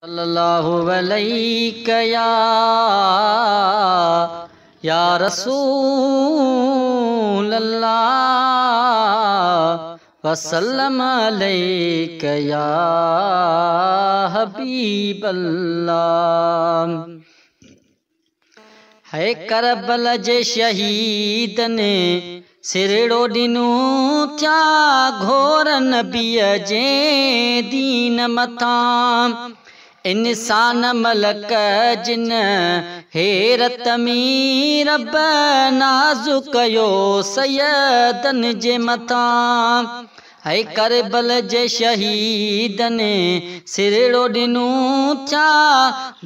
सल्लल्लाहु अलैहि या रसूल अल्लाह वसल्लम अलैका या हबीब अल्लाह। है करबल जे शहीद ने सिरड़ो ॾिनो थिया घोर नबीअ जे दीन मथां। इंसान मलक जिन हेरत में रब नाज़ कयो सैयदन जे मथां। है करबल जे शहीद ने सिरड़ो ॾिनो थिया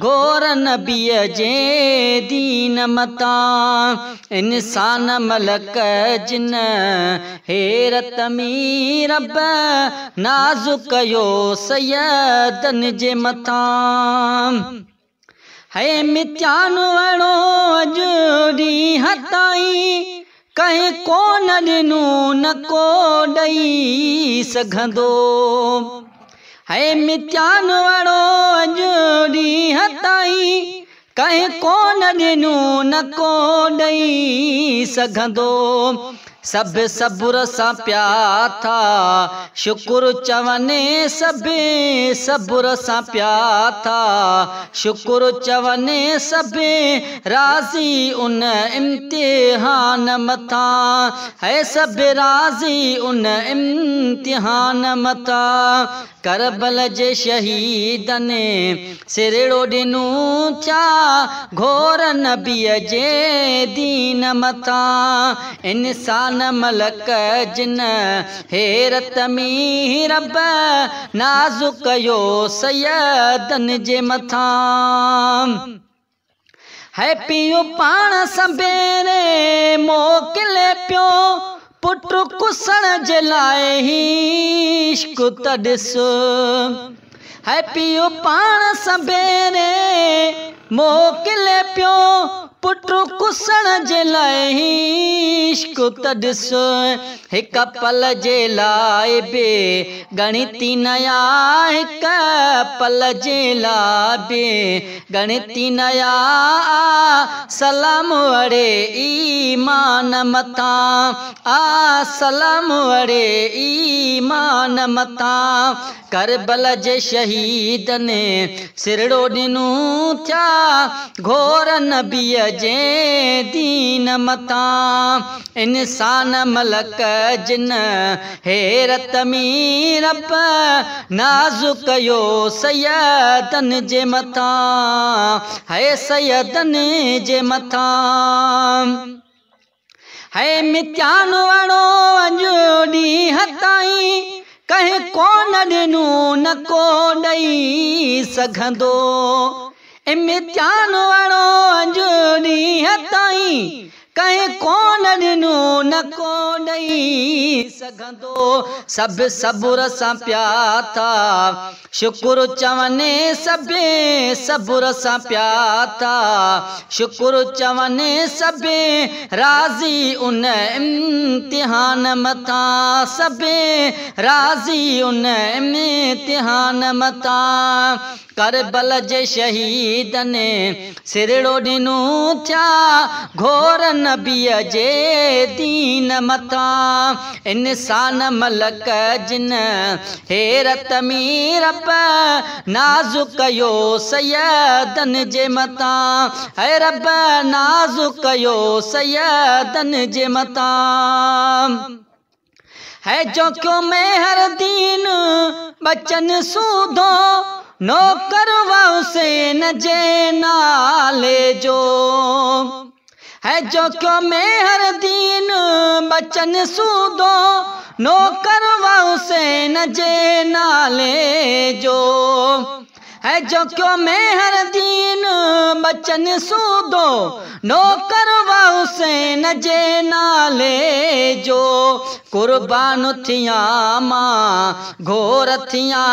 घोर नबीअ जे दीन मथां। इंसान मलक जिन हेरत में रब नाज़ कयो सैयदन जे मथां। है मित्यान वणो अॼु ॾींहं ताईं कहीं कोन ॾिनो न को ॾेई सघंदो। है मित्यान वणो अॼु ॾींहं ताईं कहीं कोन ॾिनो न को ॾेई सघंदो। सब सबुर सां पिया था शुकुर चवनि सभे सबुर सां पिया था शुकुर चवनि सभे राज़ी उन इम्तिहान मथां। है सब राज़ी उन इम्तिहान मथां। करबल जे शहीद ने सिरड़ो ॾिनो थिया घोर नबीअ जे दीन मथां। इंसान मलक जिन हेरत में रब नाज़ कयो सैयदन जे मथां। है पियो पाण सवेरे मोकिले पियो पुट कुसण जे लाइ इश्क त ॾिस। है पियो पाण सवेरे मोकिले पियो पुट कुसण जे लाइ इश्क त ॾिस। हिक पल जे लाइ बि गणिती नया हिक पल जे लाइ बि गणिती नया सलाम वड़े ईमान मथां। सलाम वड़े ईमान मथां। करबल जे शहीद ने सिरड़ो ॾिनो थिया घोर नबीअ जे दीन मथां। इंसान मलक जिन हेरत में रब नाज़ कयो सैयदन जे मथां। है सैयदन जे मथां। है मित्यान वणो अॼु ॾींहं ताईं कहीं कोन ॾिनो न को ॾेई सघंदो। इम्तिहान वणो अॼु ॾींहं ताईं कहीं कोन ॾिनो न को ॾेई सघंदो। सब सबुर सां पिया था शुकुर चवनि सभे सबुर सां पिया था शुकुर चवनि सभे राज़ी उन इम्तिहान मथां। सभे राज़ी उन इम्तिहान मथां। करबल जे शहीद ने सिरड़ो ॾिनो थिया घोर नबीअ जे दीन मथां। इंसान मलक जिन हेरत में रब नाज़ कयो सैयदन जे मथां। है रब नाज़ कयो सैयदन जे मथां। है जो क्यों मेहर दीन बचन सूधो नौकर हुसैन जे नाले जो। है जो क्यों मेहर दीन बचन सूधो नौकर हुसैन जे नाले जो। है जो क्यों मेहर दीन बचन सूधो नौकर हुसैन जे नाले जो। कुर्बान थिया मां घोर थिया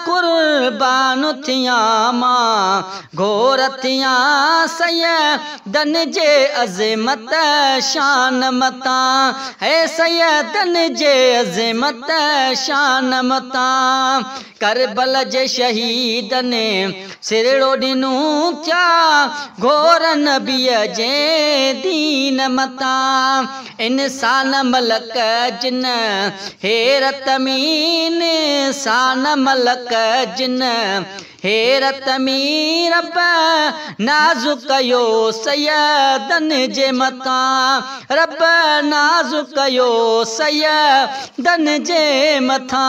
कुर्बान थिया मां घोर थिया सैयदन जे अज़मत शान मथां। है सैयदन जे अज़मत शान मथां। करबल जे शहीद दने सिरड़ो ॾिनू थिया घोर नबीअ जे दीन मतां इंसान मलक जिन हेरत मीन इंसान मलक जिन हेरत मी रब नाज़ुक कयो सैयदन जे मथां रब नाज़ुक कयो सैयदन जे मथां।